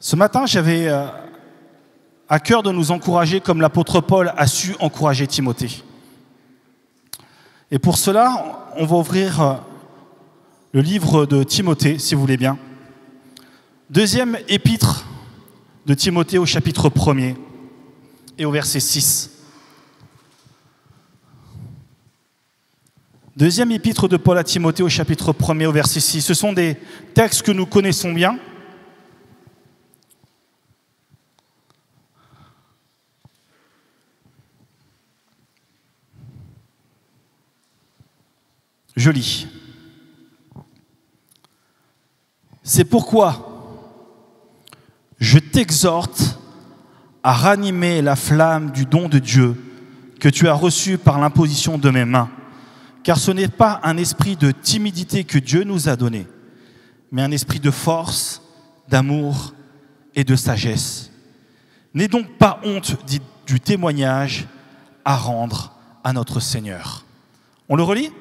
Ce matin, j'avais à cœur de nous encourager comme l'apôtre Paul a su encourager Timothée. Et pour cela, on va ouvrir le livre de Timothée, si vous voulez bien. Deuxième épître de Timothée au chapitre 1er et au verset 6. Deuxième épître de Paul à Timothée au chapitre 1er au verset 6. Ce sont des textes que nous connaissons bien. Je lis. C'est pourquoi je t'exhorte à ranimer la flamme du don de Dieu que tu as reçu par l'imposition de mes mains. Car ce n'est pas un esprit de timidité que Dieu nous a donné, mais un esprit de force, d'amour et de sagesse. N'aie donc pas honte du témoignage à rendre à notre Seigneur. On le relit ?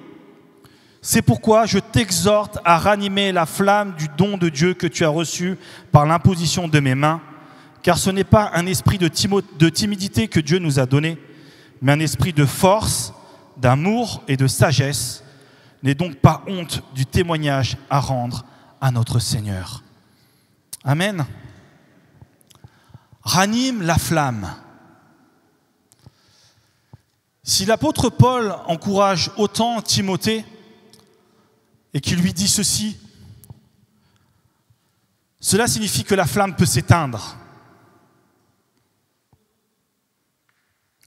C'est pourquoi je t'exhorte à ranimer la flamme du don de Dieu que tu as reçu par l'imposition de mes mains, car ce n'est pas un esprit de timidité que Dieu nous a donné, mais un esprit de force, d'amour et de sagesse. N'aie donc pas honte du témoignage à rendre à notre Seigneur. Amen. Ranime la flamme. Si l'apôtre Paul encourage autant Timothée et qu'il lui dit ceci, cela signifie que la flamme peut s'éteindre.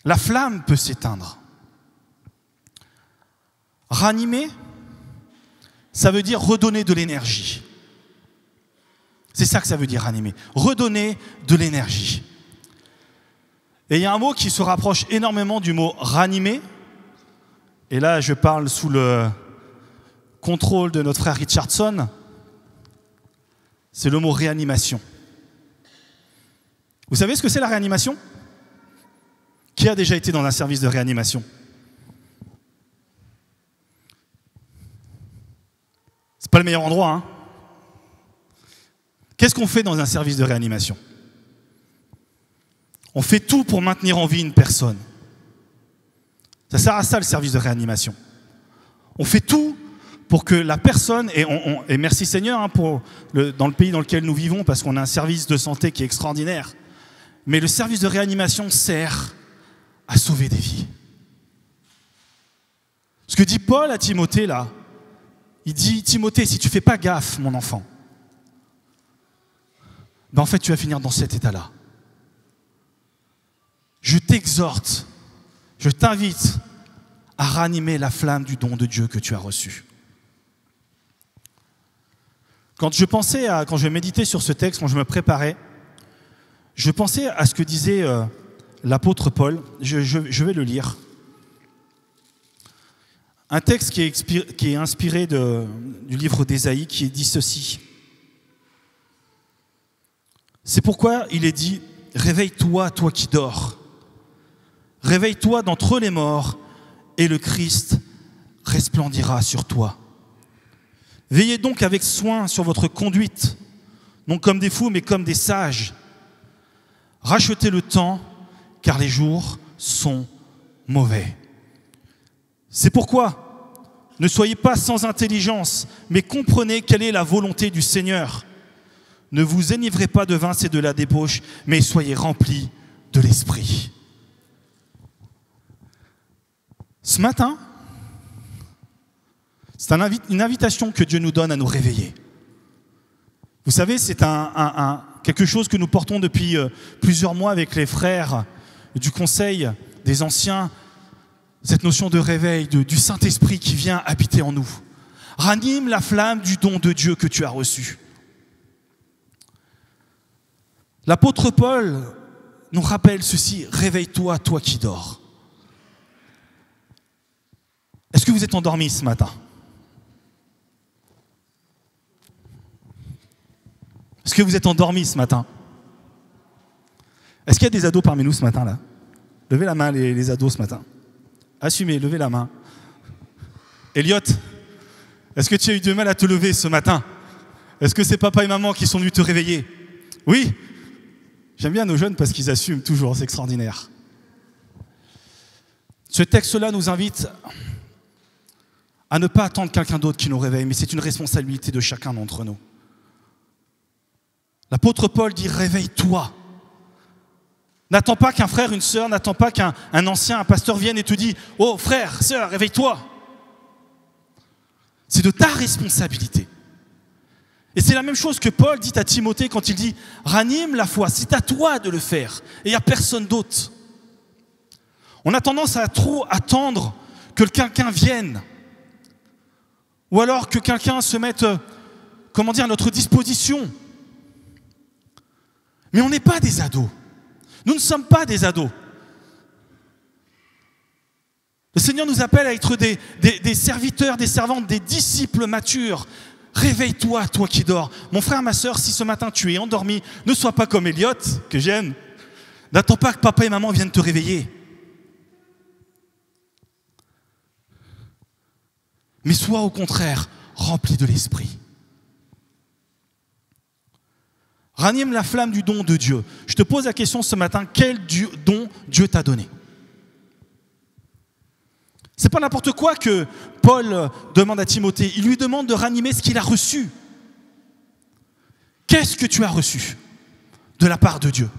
La flamme peut s'éteindre. Ranimer, ça veut dire redonner de l'énergie. C'est ça que ça veut dire ranimer. Redonner de l'énergie. Et il y a un mot qui se rapproche énormément du mot ranimer. Et là, je parle sous le contrôle de notre frère Richardson. C'est le mot réanimation. Vous savez ce que c'est la réanimation ? Qui a déjà été dans un service de réanimation ? C'est pas le meilleur endroit, hein ? Qu'est-ce qu'on fait dans un service de réanimation ? On fait tout pour maintenir en vie une personne. Ça sert à ça, le service de réanimation. On fait tout pour que la personne, et merci Seigneur dans le pays dans lequel nous vivons, parce qu'on a un service de santé qui est extraordinaire, mais le service de réanimation sert à sauver des vies. Ce que dit Paul à Timothée là, il dit, Timothée, si tu ne fais pas gaffe, mon enfant, ben en fait, tu vas finir dans cet état-là. Je t'exhorte, je t'invite à ranimer la flamme du don de Dieu que tu as reçu. Quand je méditais sur ce texte, quand je me préparais, je pensais à ce que disait l'apôtre Paul. Je vais le lire. Un texte qui est inspiré du livre d'Ésaïe, qui dit ceci. C'est pourquoi il est dit « Réveille-toi, toi qui dors. Réveille-toi d'entre les morts, et le Christ resplendira sur toi. Veillez donc avec soin sur votre conduite, non comme des fous, mais comme des sages. Rachetez le temps, car les jours sont mauvais. C'est pourquoi ne soyez pas sans intelligence, mais comprenez quelle est la volonté du Seigneur. Ne vous enivrez pas de vin, c'est de la débauche, mais soyez remplis de l'Esprit. » Ce matin, c'est une invitation que Dieu nous donne à nous réveiller. Vous savez, c'est quelque chose que nous portons depuis plusieurs mois avec les frères du Conseil des Anciens, cette notion de réveil, du Saint-Esprit qui vient habiter en nous. Ranime la flamme du don de Dieu que tu as reçu. L'apôtre Paul nous rappelle ceci, réveille-toi, toi qui dors. Est-ce que vous êtes endormis ce matin ? Est-ce que vous êtes endormis ce matin ? Est-ce qu'il y a des ados parmi nous ce matin là ? Levez la main les ados ce matin. Assumez, levez la main. Elliot, est-ce que tu as eu du mal à te lever ce matin ? Est-ce que c'est papa et maman qui sont venus te réveiller ? Oui ? J'aime bien nos jeunes parce qu'ils assument toujours, c'est extraordinaire. Ce texte-là nous invite à ne pas attendre quelqu'un d'autre qui nous réveille, mais c'est une responsabilité de chacun d'entre nous. L'apôtre Paul dit « réveille-toi ». N'attends pas qu'un frère, une sœur, n'attends pas qu'un ancien, un pasteur vienne et te dise « oh frère, sœur, réveille-toi ». C'est de ta responsabilité. Et c'est la même chose que Paul dit à Timothée quand il dit « ranime la foi », c'est à toi de le faire et il n'y a personne d'autre. On a tendance à trop attendre que quelqu'un vienne ou alors que quelqu'un se mette, à notre disposition. Mais on n'est pas des ados. Nous ne sommes pas des ados. Le Seigneur nous appelle à être des serviteurs, des servantes, des disciples matures. Réveille-toi, toi qui dors. Mon frère, ma sœur, si ce matin tu es endormi, ne sois pas comme Elliot, que j'aime. N'attends pas que papa et maman viennent te réveiller. Mais sois au contraire rempli de l'esprit. Ranime la flamme du don de Dieu. Je te pose la question ce matin, quel don Dieu t'a donné? C'est pas n'importe quoi que Paul demande à Timothée. Il lui demande de ranimer ce qu'il a reçu. Qu'est-ce que tu as reçu de la part de Dieu?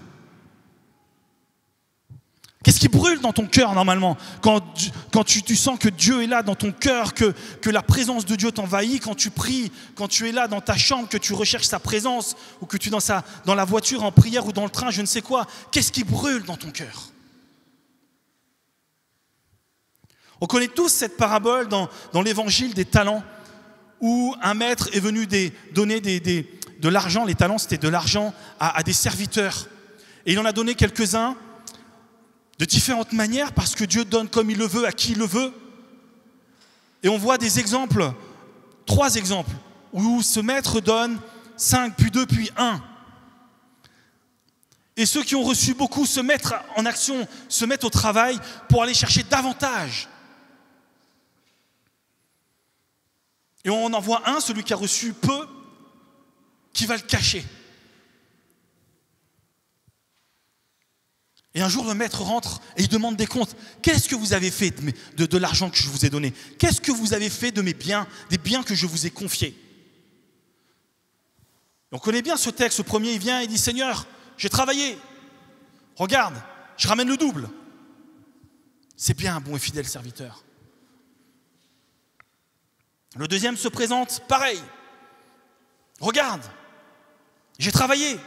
Qu'est-ce qui brûle dans ton cœur normalement quand tu sens que Dieu est là dans ton cœur, que la présence de Dieu t'envahit, quand tu pries, quand tu es là dans ta chambre, que tu recherches sa présence, ou que tu es dans la voiture en prière ou dans le train, je ne sais quoi. Qu'est-ce qui brûle dans ton cœur? On connaît tous cette parabole dans l'évangile des talents où un maître est venu donner de l'argent. Les talents, c'était de l'argent à des serviteurs. Et il en a donné quelques-uns de différentes manières parce que Dieu donne comme il le veut, à qui il le veut. Et on voit des exemples, 3 exemples, où ce maître donne 5, puis 2, puis 1. Et ceux qui ont reçu beaucoup se mettent en action, se mettent au travail pour aller chercher davantage. Et on en voit un, celui qui a reçu peu, qui va le cacher. Et un jour, le maître rentre et il demande des comptes. Qu'est-ce que vous avez fait de l'argent que je vous ai donné? Qu'est-ce que vous avez fait de mes biens, des biens que je vous ai confiés? On connaît bien ce texte. Le premier, il vient et dit, Seigneur, j'ai travaillé. Regarde, je ramène le double. C'est bien un bon et fidèle serviteur. Le deuxième se présente, pareil. Regarde, j'ai travaillé.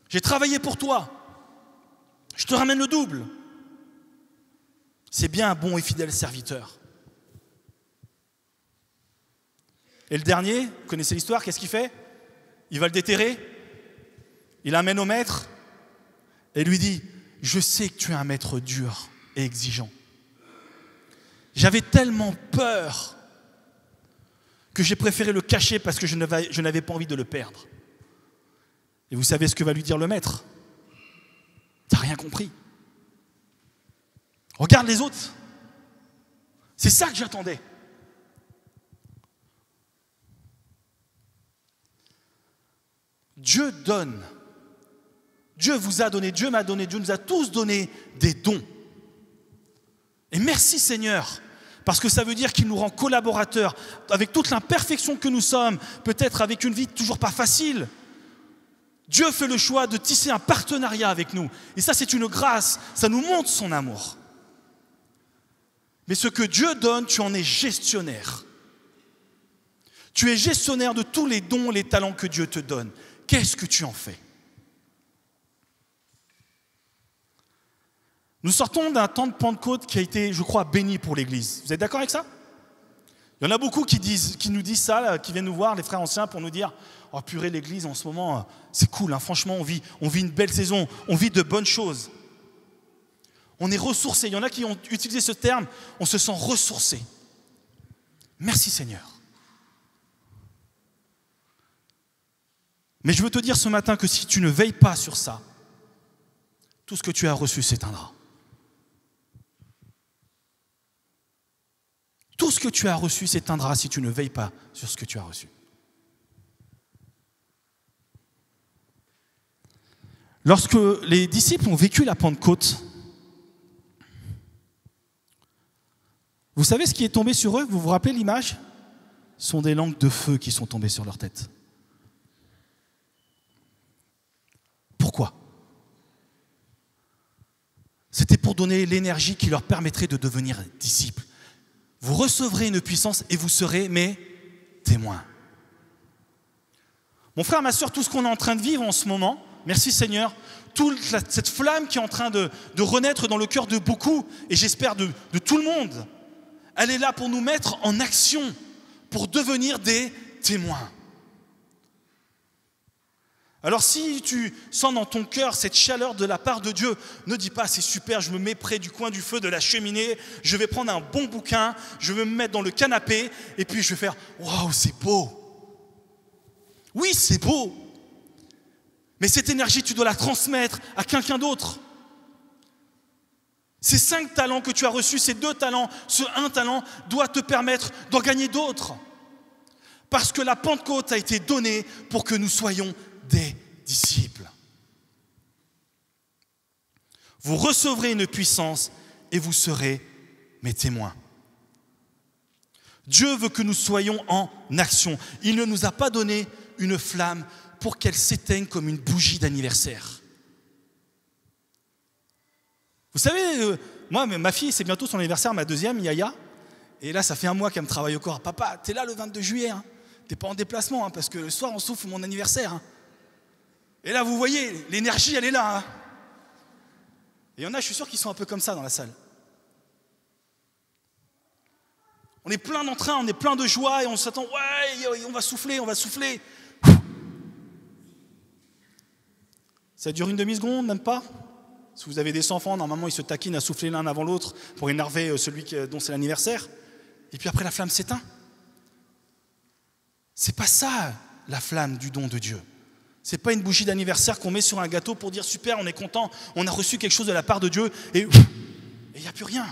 J'ai travaillé pour toi. Je te ramène le double. C'est bien un bon et fidèle serviteur. Et le dernier, vous connaissez l'histoire, qu'est-ce qu'il fait? Il va le déterrer, il l'amène au maître et lui dit « Je sais que tu es un maître dur et exigeant. J'avais tellement peur que j'ai préféré le cacher parce que je n'avais pas envie de le perdre. » Et vous savez ce que va lui dire le maître? T'as rien compris. Regarde les autres. C'est ça que j'attendais. Dieu donne. Dieu vous a donné, Dieu m'a donné, Dieu nous a tous donné des dons. Et merci Seigneur, parce que ça veut dire qu'il nous rend collaborateurs avec toute l'imperfection que nous sommes, peut-être avec une vie toujours pas facile. Dieu fait le choix de tisser un partenariat avec nous. Et ça, c'est une grâce. Ça nous montre son amour. Mais ce que Dieu donne, tu en es gestionnaire. Tu es gestionnaire de tous les dons, les talents que Dieu te donne. Qu'est-ce que tu en fais? Nous sortons d'un temps de Pentecôte qui a été, je crois, béni pour l'Église. Vous êtes d'accord avec ça? Il y en a beaucoup qui nous disent ça, là, qui viennent nous voir, les frères anciens, pour nous dire « Oh purée, l'Église en ce moment, c'est cool, hein, franchement, on vit une belle saison, on vit de bonnes choses. » On est ressourcé. Il y en a qui ont utilisé ce terme, on se sent ressourcé. Merci Seigneur. Mais je veux te dire ce matin que si tu ne veilles pas sur ça, tout ce que tu as reçu s'éteindra. Tout ce que tu as reçu s'éteindra si tu ne veilles pas sur ce que tu as reçu. Lorsque les disciples ont vécu la Pentecôte, vous savez ce qui est tombé sur eux? Vous vous rappelez l'image? Ce sont des langues de feu qui sont tombées sur leur tête. Pourquoi? C'était pour donner l'énergie qui leur permettrait de devenir disciples. Vous recevrez une puissance et vous serez mes témoins. Mon frère, ma soeur, tout ce qu'on est en train de vivre en ce moment, merci Seigneur, toute cette flamme qui est en train de renaître dans le cœur de beaucoup, et j'espère de tout le monde, elle est là pour nous mettre en action, pour devenir des témoins. Alors si tu sens dans ton cœur cette chaleur de la part de Dieu, ne dis pas c'est super, je me mets près du coin du feu de la cheminée, je vais prendre un bon bouquin, je vais me mettre dans le canapé et puis je vais faire « Waouh, c'est beau !» Oui, c'est beau, mais cette énergie, tu dois la transmettre à quelqu'un d'autre. Ces 5 talents que tu as reçus, ces 2 talents, ce 1 talent doit te permettre d'en gagner d'autres. Parce que la Pentecôte a été donnée pour que nous soyons des disciples. Vous recevrez une puissance et vous serez mes témoins. Dieu veut que nous soyons en action. Il ne nous a pas donné une flamme pour qu'elle s'éteigne comme une bougie d'anniversaire. Vous savez, moi, ma fille, c'est bientôt son anniversaire, ma deuxième, Yaya. Et là, ça fait 1 mois qu'elle me travaille au corps. Papa, t'es là le 22 juillet, hein. T'es pas en déplacement, hein, parce que le soir, on souffle mon anniversaire. Hein. Et là, vous voyez, l'énergie, elle est là. Hein. Et il y en a, je suis sûr, qui sont un peu comme ça dans la salle. On est plein d'entrain, on est plein de joie, et on s'attend, ouais, on va souffler, on va souffler. Ça dure une demi-seconde, même pas. Si vous avez des enfants, normalement, ils se taquinent à souffler l'un avant l'autre pour énerver celui dont c'est l'anniversaire. Et puis après, la flamme s'éteint. C'est pas ça, la flamme du don de Dieu. C'est pas une bougie d'anniversaire qu'on met sur un gâteau pour dire super, on est content, on a reçu quelque chose de la part de Dieu et il n'y a plus rien.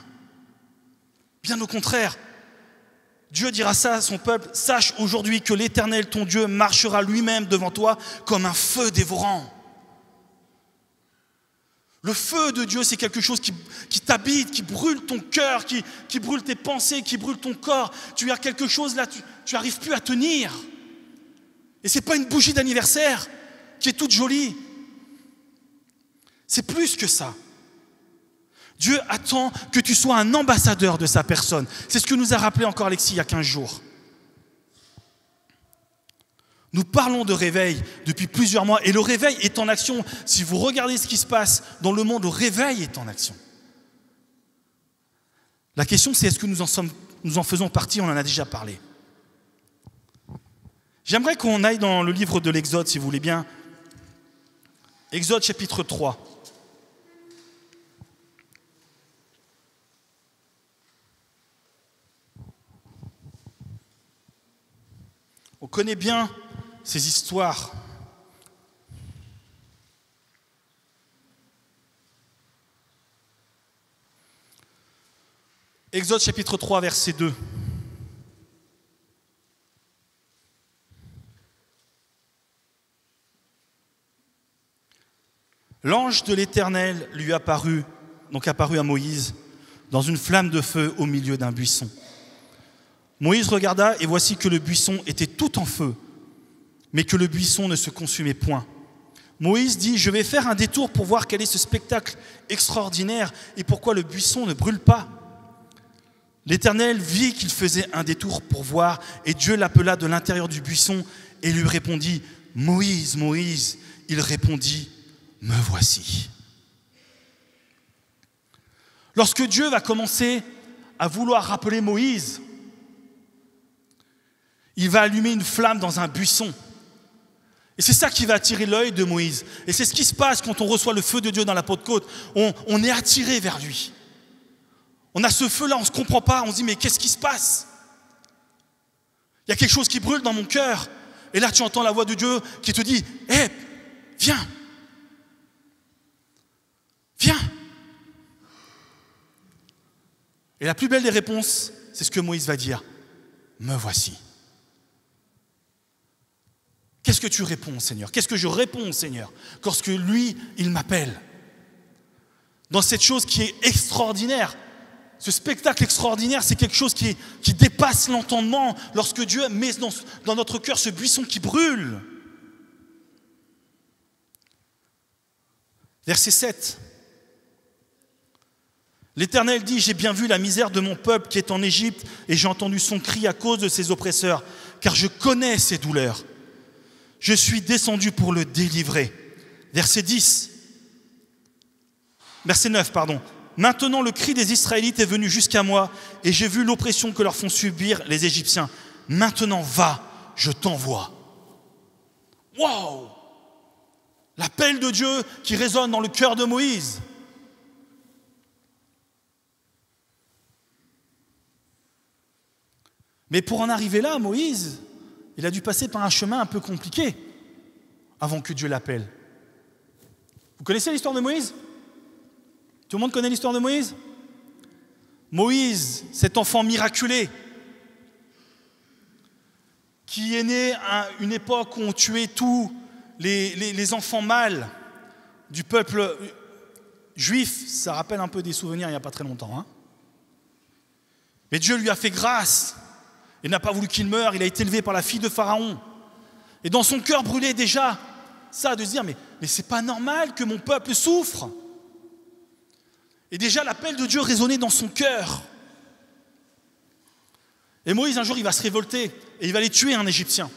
Bien au contraire, Dieu dira ça à son peuple, sache aujourd'hui que l'Éternel, ton Dieu, marchera lui-même devant toi comme un feu dévorant. Le feu de Dieu, c'est quelque chose qui t'habite, qui brûle ton cœur, qui brûle tes pensées, qui brûle ton corps. Tu as quelque chose là, tu n'arrives plus à tenir. Et ce n'est pas une bougie d'anniversaire qui est toute jolie. C'est plus que ça. Dieu attend que tu sois un ambassadeur de sa personne. C'est ce que nous a rappelé encore Alexis il y a 15 jours. Nous parlons de réveil depuis plusieurs mois et le réveil est en action. Si vous regardez ce qui se passe dans le monde, le réveil est en action. La question c'est est-ce que nous en faisons partie? On en a déjà parlé. J'aimerais qu'on aille dans le livre de l'Exode, si vous voulez bien. Exode chapitre 3. On connaît bien ces histoires. Exode chapitre 3, verset 2. L'ange de l'Éternel lui apparut à Moïse dans une flamme de feu au milieu d'un buisson. Moïse regarda et voici que le buisson était tout en feu, mais que le buisson ne se consumait point. Moïse dit, je vais faire un détour pour voir quel est ce spectacle extraordinaire et pourquoi le buisson ne brûle pas. L'Éternel vit qu'il faisait un détour pour voir et Dieu l'appela de l'intérieur du buisson et lui répondit, Moïse, Moïse. Il répondit, me voici. Lorsque Dieu va commencer à vouloir rappeler Moïse, il va allumer une flamme dans un buisson. Et c'est ça qui va attirer l'œil de Moïse. Et c'est ce qui se passe quand on reçoit le feu de Dieu dans la Pentecôte. On est attiré vers lui. On a ce feu-là, on ne se comprend pas. On se dit, mais qu'est-ce qui se passe? Il y a quelque chose qui brûle dans mon cœur. Et là, tu entends la voix de Dieu qui te dit, hé, viens. Viens. Et la plus belle des réponses, c'est ce que Moïse va dire. Me voici. Qu'est-ce que tu réponds, Seigneur? Qu'est-ce que je réponds, Seigneur, lorsque lui, il m'appelle? Dans cette chose qui est extraordinaire, ce spectacle extraordinaire, c'est quelque chose qui dépasse l'entendement lorsque Dieu met dans notre cœur ce buisson qui brûle. Verset 7. L'Éternel dit, j'ai bien vu la misère de mon peuple qui est en Égypte et j'ai entendu son cri à cause de ses oppresseurs, car je connais ses douleurs. Je suis descendu pour le délivrer. Verset 9, pardon. Maintenant le cri des Israélites est venu jusqu'à moi et j'ai vu l'oppression que leur font subir les Égyptiens. Maintenant va, je t'envoie. Waouh! L'appel de Dieu qui résonne dans le cœur de Moïse. Mais pour en arriver là, Moïse, il a dû passer par un chemin un peu compliqué avant que Dieu l'appelle. Vous connaissez l'histoire de Moïse? Tout le monde connaît l'histoire de Moïse? Moïse, cet enfant miraculé, qui est né à une époque où on tuait tous les enfants mâles du peuple juif. Ça rappelle un peu des souvenirs il n'y a pas très longtemps. Hein. Mais Dieu lui a fait grâce. Il n'a pas voulu qu'il meure. Il a été élevé par la fille de Pharaon. Et dans son cœur brûlait déjà ça, de se dire, mais c'est pas normal que mon peuple souffre. Et déjà l'appel de Dieu résonnait dans son cœur. Et Moïse, un jour, il va se révolter et il va aller tuer un Égyptien.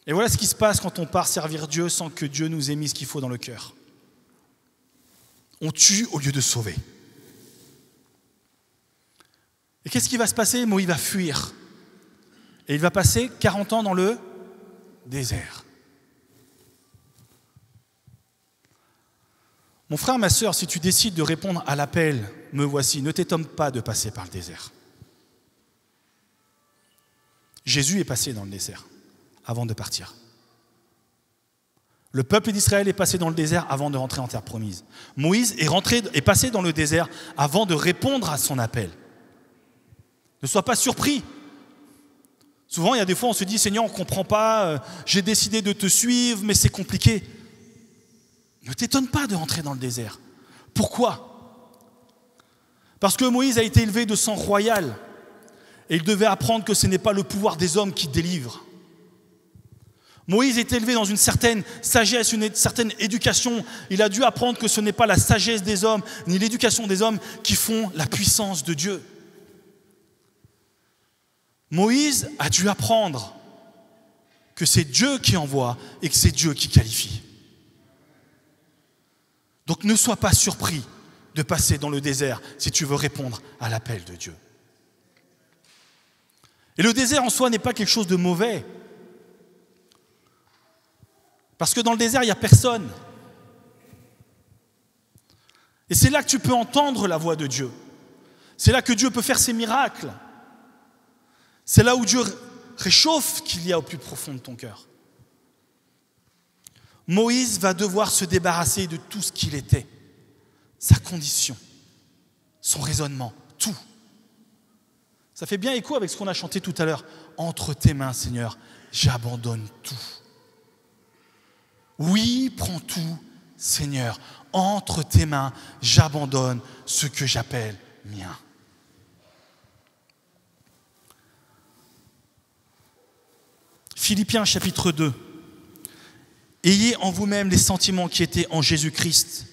Et voilà ce qui se passe quand on part servir Dieu sans que Dieu nous ait mis ce qu'il faut dans le cœur. On tue au lieu de sauver. Et qu'est-ce qui va se passer? Moïse va fuir. Et il va passer 40 ans dans le désert. Mon frère, ma sœur, si tu décides de répondre à l'appel, me voici, ne t'étonne pas de passer par le désert. Jésus est passé dans le désert avant de partir. Le peuple d'Israël est passé dans le désert avant de rentrer en terre promise. Moïse est passé dans le désert avant de répondre à son appel. Ne sois pas surpris. Souvent, il y a des fois, on se dit, Seigneur, on ne comprend pas, j'ai décidé de te suivre, mais c'est compliqué. Ne t'étonne pas de rentrer dans le désert. Pourquoi? Parce que Moïse a été élevé de sang royal et il devait apprendre que ce n'est pas le pouvoir des hommes qui délivre. Moïse est élevé dans une certaine sagesse, une certaine éducation. Il a dû apprendre que ce n'est pas la sagesse des hommes ni l'éducation des hommes qui font la puissance de Dieu. Moïse a dû apprendre que c'est Dieu qui envoie et que c'est Dieu qui qualifie. Donc ne sois pas surpris de passer dans le désert si tu veux répondre à l'appel de Dieu. Et le désert en soi n'est pas quelque chose de mauvais. Parce que dans le désert, il n'y a personne. Et c'est là que tu peux entendre la voix de Dieu. C'est là que Dieu peut faire ses miracles. C'est là où Dieu réchauffe ce qu'il y a au plus profond de ton cœur. Moïse va devoir se débarrasser de tout ce qu'il était, sa condition, son raisonnement, tout. Ça fait bien écho avec ce qu'on a chanté tout à l'heure. Entre tes mains, Seigneur, j'abandonne tout. Oui, prends tout, Seigneur. Entre tes mains, j'abandonne ce que j'appelle mien. Philippiens chapitre 2. Ayez en vous-même les sentiments qui étaient en Jésus-Christ,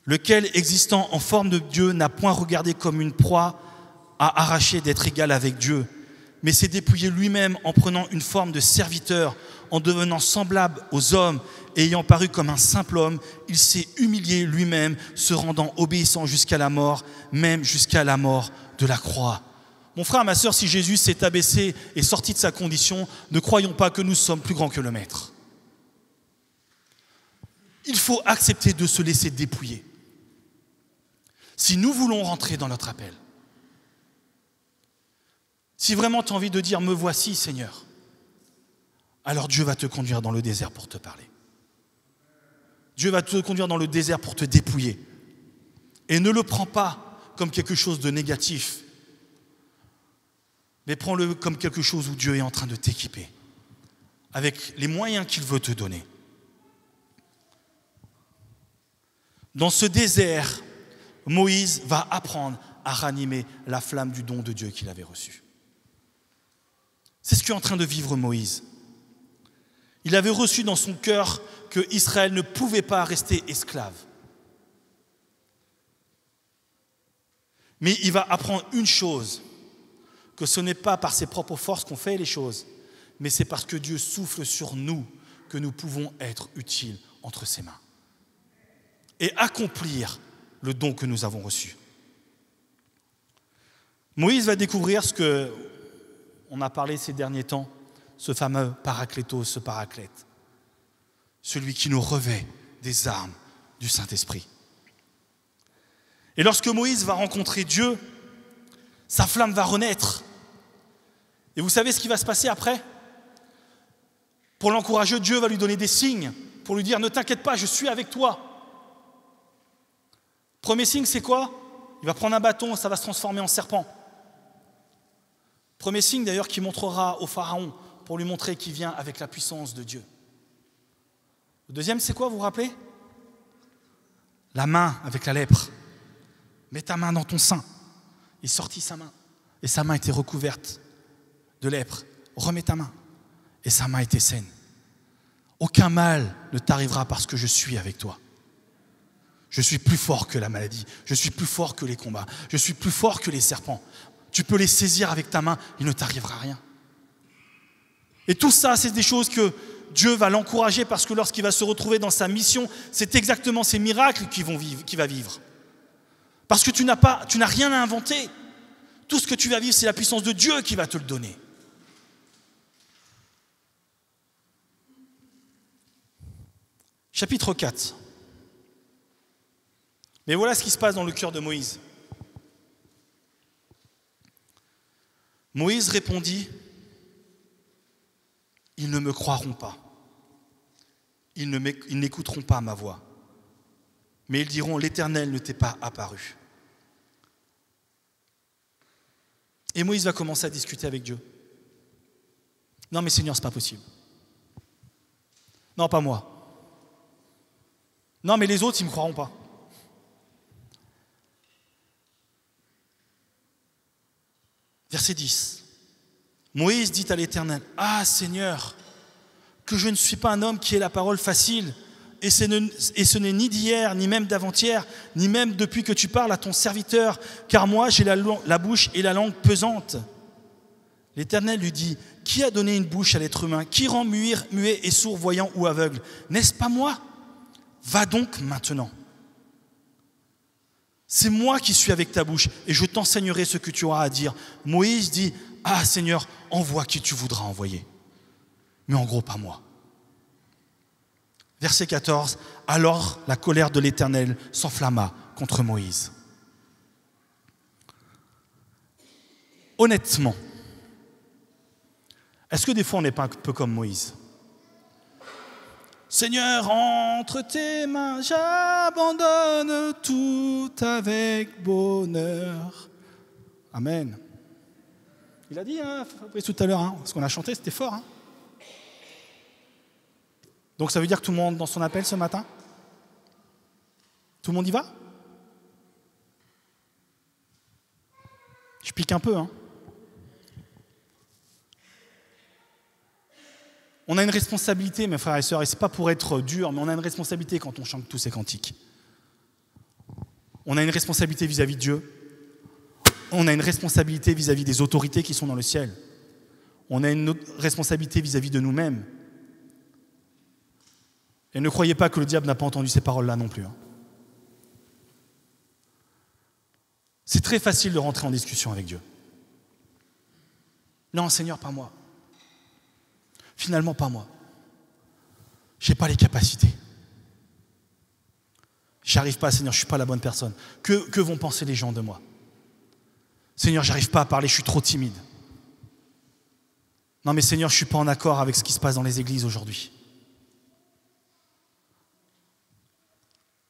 lequel, existant en forme de Dieu, n'a point regardé comme une proie à arracher d'être égal avec Dieu, mais s'est dépouillé lui-même en prenant une forme de serviteur, en devenant semblable aux hommes, et ayant paru comme un simple homme, il s'est humilié lui-même, se rendant obéissant jusqu'à la mort, même jusqu'à la mort de la croix. Mon frère, ma sœur, si Jésus s'est abaissé et sorti de sa condition, ne croyons pas que nous sommes plus grands que le Maître. Il faut accepter de se laisser dépouiller. Si nous voulons rentrer dans notre appel, si vraiment tu as envie de dire « Me voici, Seigneur », alors Dieu va te conduire dans le désert pour te parler. Dieu va te conduire dans le désert pour te dépouiller. Et ne le prends pas comme quelque chose de négatif. mais prends-le comme quelque chose où Dieu est en train de t'équiper, avec les moyens qu'il veut te donner. Dans ce désert, Moïse va apprendre à ranimer la flamme du don de Dieu qu'il avait reçu. C'est ce qu'est en train de vivre Moïse. Il avait reçu dans son cœur que Israël ne pouvait pas rester esclave. Mais il va apprendre une chose, que ce n'est pas par ses propres forces qu'on fait les choses, mais c'est parce que Dieu souffle sur nous que nous pouvons être utiles entre ses mains et accomplir le don que nous avons reçu. Moïse va découvrir ce que on a parlé ces derniers temps, ce fameux paraklétos, ce paraclète, celui qui nous revêt des armes du Saint-Esprit. Et lorsque Moïse va rencontrer Dieu, sa flamme va renaître. Et vous savez ce qui va se passer après ? Pour l'encourager, Dieu va lui donner des signes, pour lui dire « Ne t'inquiète pas, je suis avec toi ». Premier signe, c'est quoi ? Il va prendre un bâton, ça va se transformer en serpent. Premier signe d'ailleurs qui montrera au Pharaon pour lui montrer qu'il vient avec la puissance de Dieu. Le deuxième, c'est quoi, vous vous rappelez ? La main avec la lèpre. Mets ta main dans ton sein. Il sortit sa main. Et sa main était recouverte de lèpre. Remets ta main. Et sa main était saine. Aucun mal ne t'arrivera parce que je suis avec toi. Je suis plus fort que la maladie. Je suis plus fort que les combats. Je suis plus fort que les serpents. Tu peux les saisir avec ta main, il ne t'arrivera rien. Et tout ça, c'est des choses que Dieu va l'encourager parce que lorsqu'il va se retrouver dans sa mission, c'est exactement ces miracles qu'il va vivre. Parce que tu n'as rien à inventer. Tout ce que tu vas vivre, c'est la puissance de Dieu qui va te le donner. Chapitre 4. Mais voilà ce qui se passe dans le cœur de Moïse. Moïse répondit, « Ils ne me croiront pas. Ils n'écouteront pas ma voix. Mais ils diront, l'Éternel ne t'est pas apparu. » Et Moïse va commencer à discuter avec Dieu. « Non mais Seigneur, c'est pas possible. Non, pas moi. Non mais les autres, ils ne me croiront pas. » Verset 10. Moïse dit à l'Éternel, « Ah Seigneur, que je ne suis pas un homme qui ait la parole facile, et ce n'est ni d'hier, ni même d'avant-hier, ni même depuis que tu parles à ton serviteur, car moi j'ai la bouche et la langue pesante. » L'Éternel lui dit, « Qui a donné une bouche à l'être humain? Qui rend muet et sourd, voyant ou aveugle? N'est-ce pas moi? Va donc maintenant. C'est moi qui suis avec ta bouche et je t'enseignerai ce que tu auras à dire. » Moïse dit, « Ah Seigneur, envoie qui tu voudras envoyer. Mais en gros, pas moi. » Verset 14, « Alors la colère de l'Éternel s'enflamma contre Moïse. » Honnêtement, est-ce que des fois on n'est pas un peu comme Moïse ? Seigneur, entre tes mains, j'abandonne tout avec bonheur. Amen. Il a dit, Fabrice, tout à l'heure, ce qu'on a chanté, c'était fort. Donc ça veut dire que tout le monde dans son appel ce matin ? Tout le monde y va ? Je pique un peu. On a une responsabilité, mes frères et sœurs, et ce n'est pas pour être dur, mais on a une responsabilité quand on chante tous ces cantiques. On a une responsabilité vis-à-vis de Dieu. On a une responsabilité vis-à-vis des autorités qui sont dans le ciel. On a une responsabilité vis-à-vis de nous-mêmes. Et ne croyez pas que le diable n'a pas entendu ces paroles-là non plus. C'est très facile de rentrer en discussion avec Dieu. Non, Seigneur, pas moi. Finalement, pas moi. Je n'ai pas les capacités. J'arrive pas, Seigneur, je ne suis pas la bonne personne. Que vont penser les gens de moi ? Seigneur, j'arrive pas à parler, je suis trop timide. Non mais Seigneur, je ne suis pas en accord avec ce qui se passe dans les églises aujourd'hui.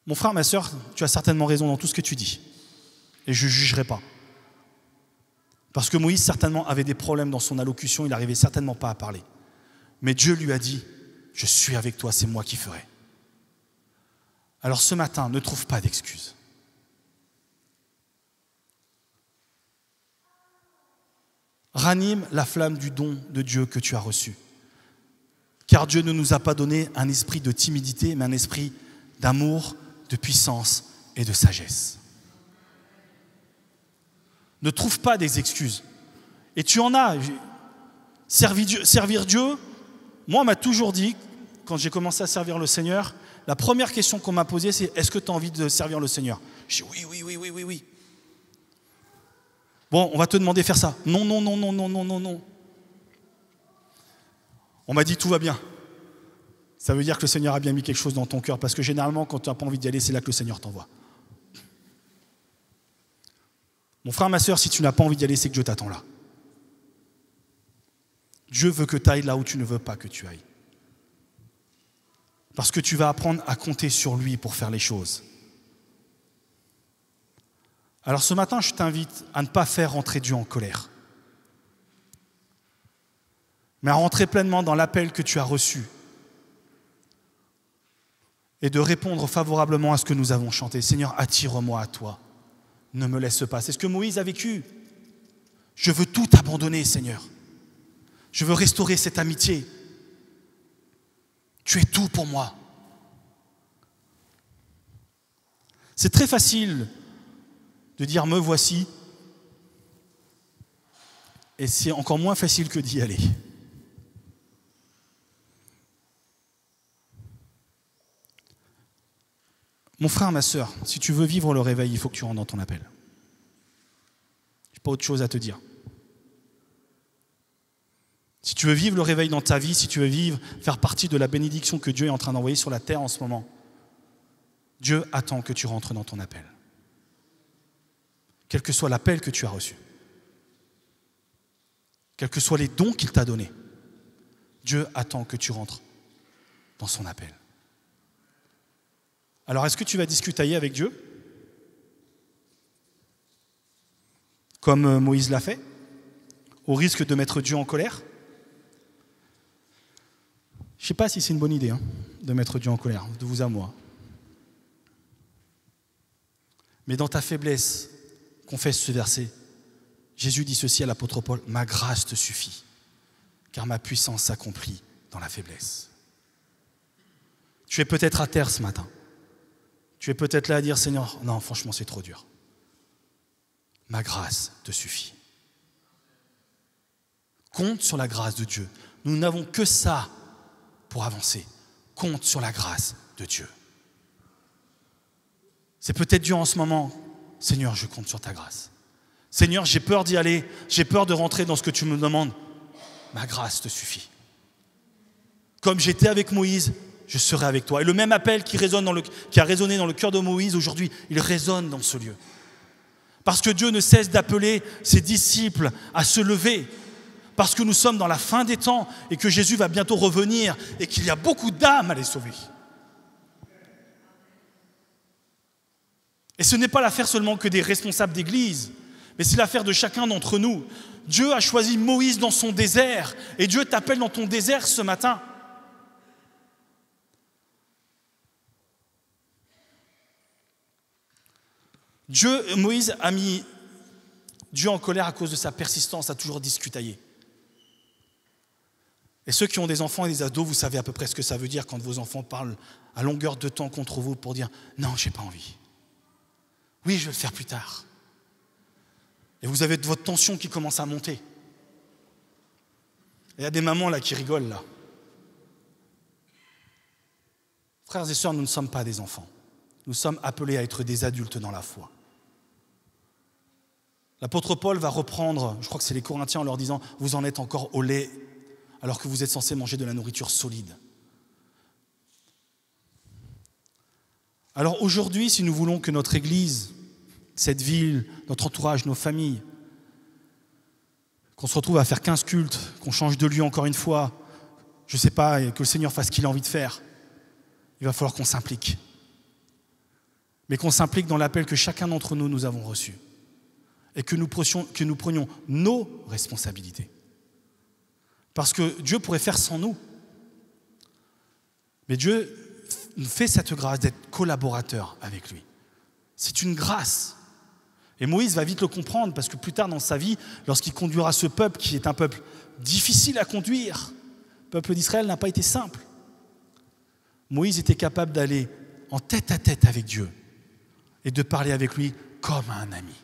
Mon frère, ma sœur, tu as certainement raison dans tout ce que tu dis. Et je ne jugerai pas. Parce que Moïse certainement avait des problèmes dans son allocution, il n'arrivait certainement pas à parler. Mais Dieu lui a dit, je suis avec toi, c'est moi qui ferai. Alors ce matin, ne trouve pas d'excuses. Ranime la flamme du don de Dieu que tu as reçu. Car Dieu ne nous a pas donné un esprit de timidité, mais un esprit d'amour, de puissance et de sagesse. Ne trouve pas des excuses. Et tu en as. Servir Dieu, moi on m'a toujours dit, quand j'ai commencé à servir le Seigneur, la première question qu'on m'a posée, c'est « Est-ce que tu as envie de servir le Seigneur ?» Je dis « Oui. » Bon, on va te demander de faire ça. Non. On m'a dit tout va bien. Ça veut dire que le Seigneur a bien mis quelque chose dans ton cœur, parce que généralement, quand tu n'as pas envie d'y aller, c'est là que le Seigneur t'envoie. Mon frère, ma sœur, si tu n'as pas envie d'y aller, c'est que Dieu t'attend là. Dieu veut que tu ailles là où tu ne veux pas que tu ailles. Parce que tu vas apprendre à compter sur lui pour faire les choses. Alors ce matin, je t'invite à ne pas faire rentrer Dieu en colère, mais à rentrer pleinement dans l'appel que tu as reçu et de répondre favorablement à ce que nous avons chanté. Seigneur, attire-moi à toi, ne me laisse pas. C'est ce que Moïse a vécu. Je veux tout abandonner, Seigneur. Je veux restaurer cette amitié. Tu es tout pour moi. C'est très facile de dire « me voici » et c'est encore moins facile que d'y aller. Mon frère, ma sœur, si tu veux vivre le réveil, il faut que tu rentres dans ton appel. Je n'ai pas autre chose à te dire. Si tu veux vivre le réveil dans ta vie, si tu veux faire partie de la bénédiction que Dieu est en train d'envoyer sur la terre en ce moment, Dieu attend que tu rentres dans ton appel. Quel que soit l'appel que tu as reçu, quels que soient les dons qu'il t'a donnés, Dieu attend que tu rentres dans son appel. Alors, est-ce que tu vas discutailler avec Dieu, comme Moïse l'a fait, au risque de mettre Dieu en colère? Je ne sais pas si c'est une bonne idée de mettre Dieu en colère, de vous à moi. Mais dans ta faiblesse, confesse ce verset. Jésus dit ceci à l'apôtre Paul, « Ma grâce te suffit, car ma puissance s'accomplit dans la faiblesse. » Tu es peut-être à terre ce matin. Tu es peut-être là à dire, « Seigneur, non, franchement, c'est trop dur. Ma grâce te suffit. » Compte sur la grâce de Dieu. Nous n'avons que ça pour avancer. Compte sur la grâce de Dieu. C'est peut-être dur en ce moment. Seigneur, je compte sur ta grâce. Seigneur, j'ai peur d'y aller. J'ai peur de rentrer dans ce que tu me demandes. Ma grâce te suffit. Comme j'étais avec Moïse, je serai avec toi. Et le même appel qui a résonné dans le cœur de Moïse aujourd'hui, il résonne dans ce lieu. Parce que Dieu ne cesse d'appeler ses disciples à se lever. Parce que nous sommes dans la fin des temps et que Jésus va bientôt revenir et qu'il y a beaucoup d'âmes à les sauver. Et ce n'est pas l'affaire seulement que des responsables d'église, mais c'est l'affaire de chacun d'entre nous. Dieu a choisi Moïse dans son désert et Dieu t'appelle dans ton désert ce matin. Moïse a mis Dieu en colère à cause de sa persistance à toujours discutailler. Et ceux qui ont des enfants et des ados, vous savez à peu près ce que ça veut dire quand vos enfants parlent à longueur de temps contre vous pour dire « Non, je n'ai pas envie. Oui, je vais le faire plus tard. » Et vous avez votre tension qui commence à monter. Il y a des mamans là qui rigolent là. Frères et sœurs, nous ne sommes pas des enfants. Nous sommes appelés à être des adultes dans la foi. L'apôtre Paul va reprendre, je crois que c'est les Corinthiens en leur disant « Vous en êtes encore au lait alors que vous êtes censés manger de la nourriture solide. » Alors aujourd'hui, si nous voulons que notre Église, cette ville, notre entourage, nos familles, qu'on se retrouve à faire 15 cultes, qu'on change de lieu encore une fois, je ne sais pas, et que le Seigneur fasse ce qu'il a envie de faire, il va falloir qu'on s'implique. Mais qu'on s'implique dans l'appel que chacun d'entre nous avons reçu. et que nous prenions nos responsabilités. Parce que Dieu pourrait faire sans nous. Mais Dieu nous fait cette grâce d'être collaborateur avec lui. C'est une grâce. Et Moïse va vite le comprendre, parce que plus tard dans sa vie, lorsqu'il conduira ce peuple, qui est un peuple difficile à conduire, le peuple d'Israël n'a pas été simple. Moïse était capable d'aller en tête à tête avec Dieu et de parler avec lui comme un ami.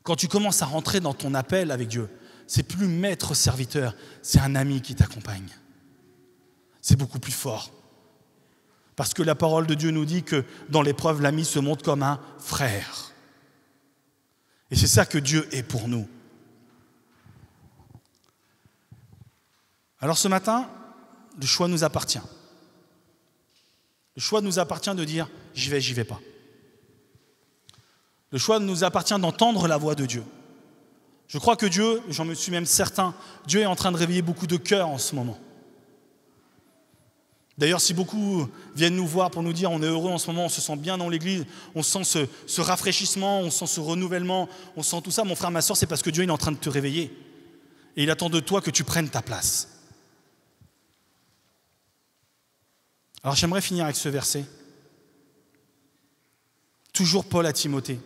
Quand tu commences à rentrer dans ton appel avec Dieu, c'est plus maître-serviteur, c'est un ami qui t'accompagne. C'est beaucoup plus fort. Parce que la parole de Dieu nous dit que dans l'épreuve, l'ami se montre comme un frère. Et c'est ça que Dieu est pour nous. Alors ce matin, le choix nous appartient. Le choix nous appartient de dire « j'y vais pas ». Le choix nous appartient d'entendre la voix de Dieu. Je crois que Dieu, j'en me suis même certain, Dieu est en train de réveiller beaucoup de cœurs en ce moment. D'ailleurs, si beaucoup viennent nous voir pour nous dire on est heureux en ce moment, on se sent bien dans l'église, on sent ce rafraîchissement, on sent ce renouvellement, on sent tout ça, mon frère, ma soeur, c'est parce que Dieu est en train de te réveiller. Et il attend de toi que tu prennes ta place. Alors j'aimerais finir avec ce verset. Toujours Paul à Timothée.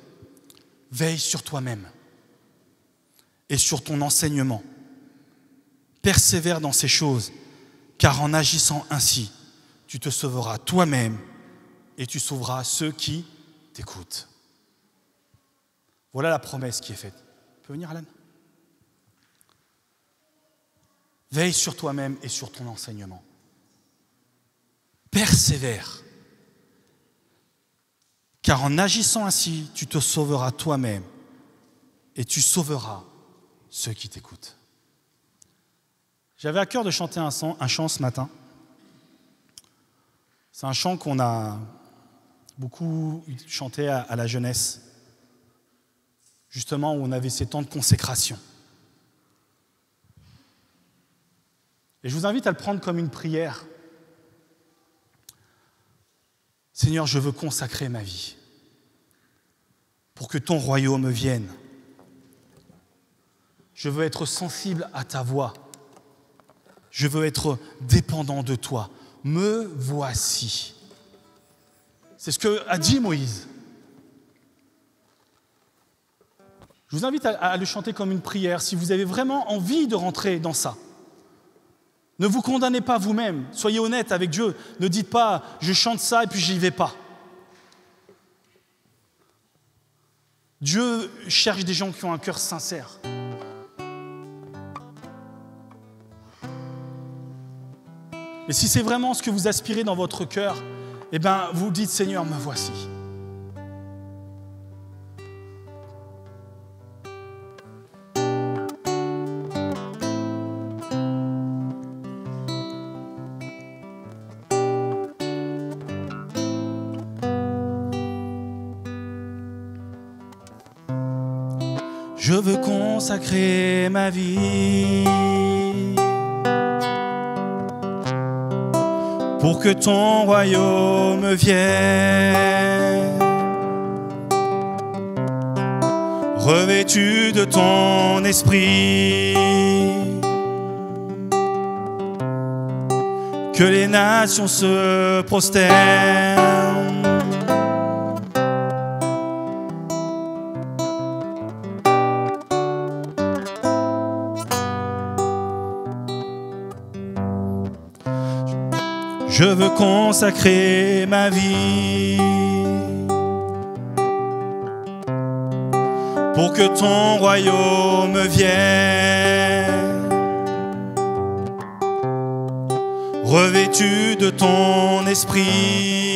Veille sur toi-même et sur ton enseignement. Persévère dans ces choses, car en agissant ainsi, tu te sauveras toi-même et tu sauveras ceux qui t'écoutent. Voilà la promesse qui est faite. Tu peux venir, Alan ? Veille sur toi-même et sur ton enseignement. Persévère, car en agissant ainsi, tu te sauveras toi-même et tu sauveras ceux qui t'écoutent. J'avais à cœur de chanter un chant ce matin. C'est un chant qu'on a beaucoup chanté à la jeunesse, justement où on avait ces temps de consécration. Et je vous invite à le prendre comme une prière. Seigneur, je veux consacrer ma vie pour que ton royaume vienne. Je veux être sensible à ta voix. Je veux être dépendant de toi. Me voici. C'est ce qu'a dit Moïse. Je vous invite à le chanter comme une prière si vous avez vraiment envie de rentrer dans ça. Ne vous condamnez pas vous-même. Soyez honnête avec Dieu. Ne dites pas « je chante ça et puis j'y vais pas ». Dieu cherche des gens qui ont un cœur sincère. Et si c'est vraiment ce que vous aspirez dans votre cœur, eh bien, vous dites « Seigneur, me voici ». Je veux consacrer ma vie pour que ton royaume vienne, revêtu de ton esprit, que les nations se prosternent. Je veux consacrer ma vie pour que ton royaume vienne, revêtu de ton esprit,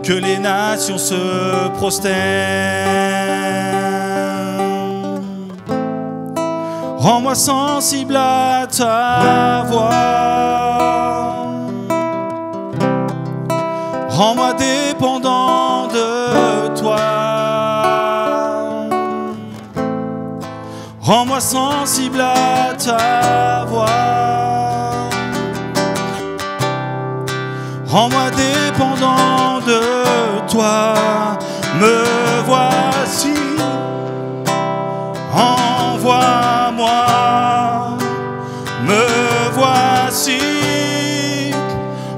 que les nations se prosternent. Rends-moi sensible à ta voix, rends-moi dépendant de toi, rends-moi sensible à ta voix, rends-moi dépendant de toi. Me voici, envoie-moi. Me voici,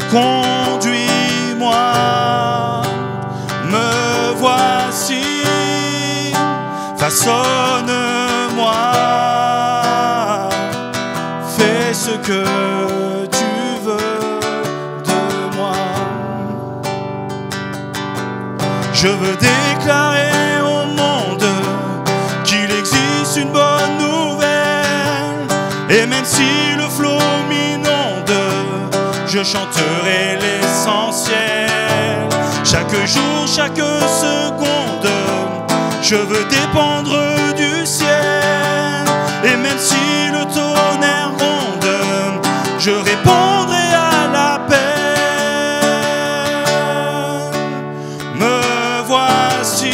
conduis-moi. Me voici, façonne-moi. Fais ce que tu veux de moi. Je veux déclarer au monde qu'il existe une bonne nouvelle. Et même si le flot m'inonde, je chanterai l'essentiel. Chaque jour, chaque seconde, je veux dépendre du ciel. Et même si le tonnerre gronde, je répondrai à l'appel. Me voici,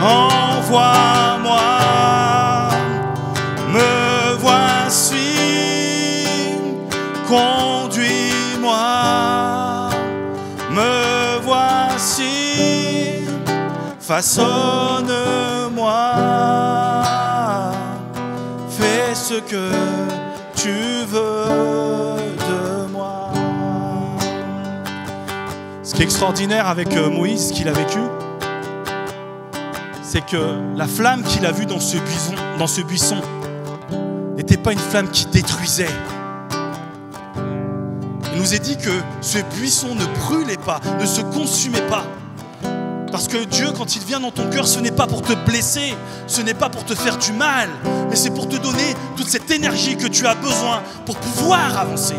envoie-moi. Me voici, conduis-moi. Me voici, façonne-moi. Fais ce que tu veux de moi. Ce qui est extraordinaire avec Moïse, ce qu'il a vécu, c'est que la flamme qu'il a vue dans ce buisson n'était pas une flamme qui détruisait. Il nous est dit que ce buisson ne brûlait pas, ne se consumait pas. Parce que Dieu, quand il vient dans ton cœur, ce n'est pas pour te blesser, ce n'est pas pour te faire du mal, mais c'est pour te donner toute cette énergie que tu as besoin pour pouvoir avancer.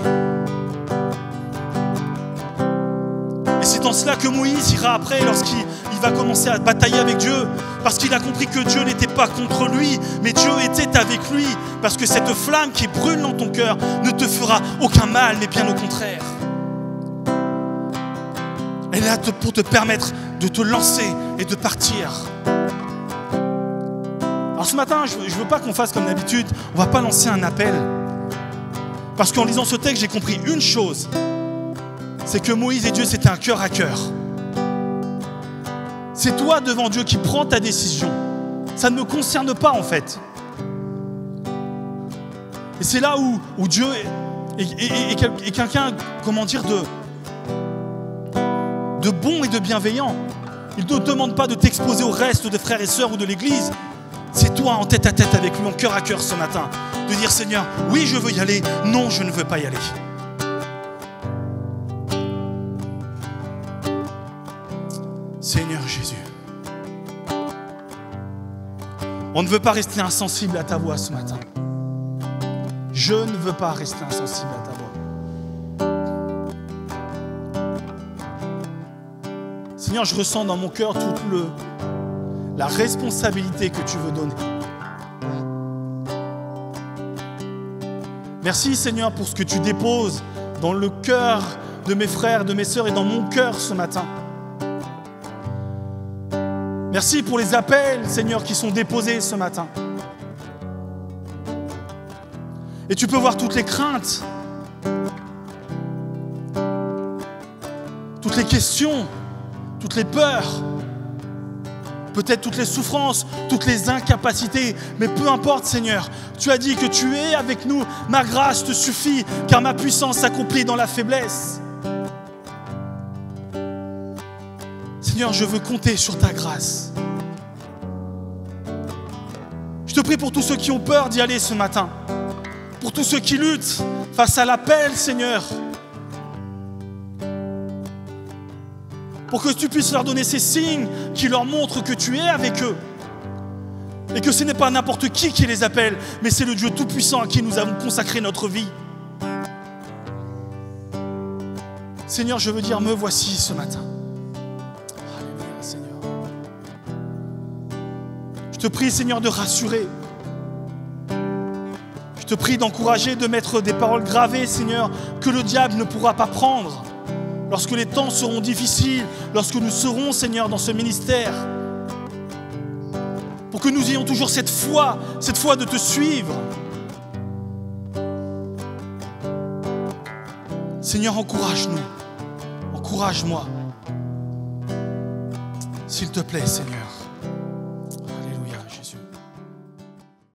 Et c'est dans cela que Moïse ira après, lorsqu'il va commencer à batailler avec Dieu, parce qu'il a compris que Dieu n'était pas contre lui, mais Dieu était avec lui, parce que cette flamme qui brûle dans ton cœur ne te fera aucun mal, mais bien au contraire. Elle est là pour te permettre de te lancer et de partir. Alors ce matin, je ne veux pas qu'on fasse comme d'habitude, on ne va pas lancer un appel. Parce qu'en lisant ce texte, j'ai compris une chose, c'est que Moïse et Dieu, c'était un cœur à cœur. C'est toi devant Dieu qui prends ta décision. Ça ne me concerne pas en fait. Et c'est là où Dieu est quelqu'un, comment dire, de bon et de bienveillant. Il ne te demande pas de t'exposer au reste des frères et sœurs ou de l'église. C'est toi en tête à tête avec lui, en cœur à cœur ce matin, de dire Seigneur, oui je veux y aller, non je ne veux pas y aller. Seigneur Jésus, on ne veut pas rester insensible à ta voix ce matin. Je ne veux pas rester insensible à ta voix. Seigneur, je ressens dans mon cœur toute la responsabilité que tu veux donner. Merci Seigneur pour ce que tu déposes dans le cœur de mes frères, de mes sœurs et dans mon cœur ce matin. Merci pour les appels, Seigneur, qui sont déposés ce matin. Et tu peux voir toutes les craintes, toutes les questions, toutes les peurs, peut-être toutes les souffrances, toutes les incapacités, mais peu importe Seigneur, tu as dit que tu es avec nous, ma grâce te suffit, car ma puissance s'accomplit dans la faiblesse. Seigneur, je veux compter sur ta grâce. Je te prie pour tous ceux qui ont peur d'y aller ce matin, pour tous ceux qui luttent face à l'appel, Seigneur, pour que tu puisses leur donner ces signes qui leur montrent que tu es avec eux et que ce n'est pas n'importe qui les appelle, mais c'est le Dieu Tout-Puissant à qui nous avons consacré notre vie. Seigneur, je veux dire, me voici ce matin. Alléluia, Seigneur. Je te prie, Seigneur, de rassurer. Je te prie d'encourager, de mettre des paroles gravées, Seigneur, que le diable ne pourra pas prendre. Lorsque les temps seront difficiles, lorsque nous serons, Seigneur, dans ce ministère, pour que nous ayons toujours cette foi de te suivre. Seigneur, encourage-nous. Encourage-moi. S'il te plaît, Seigneur.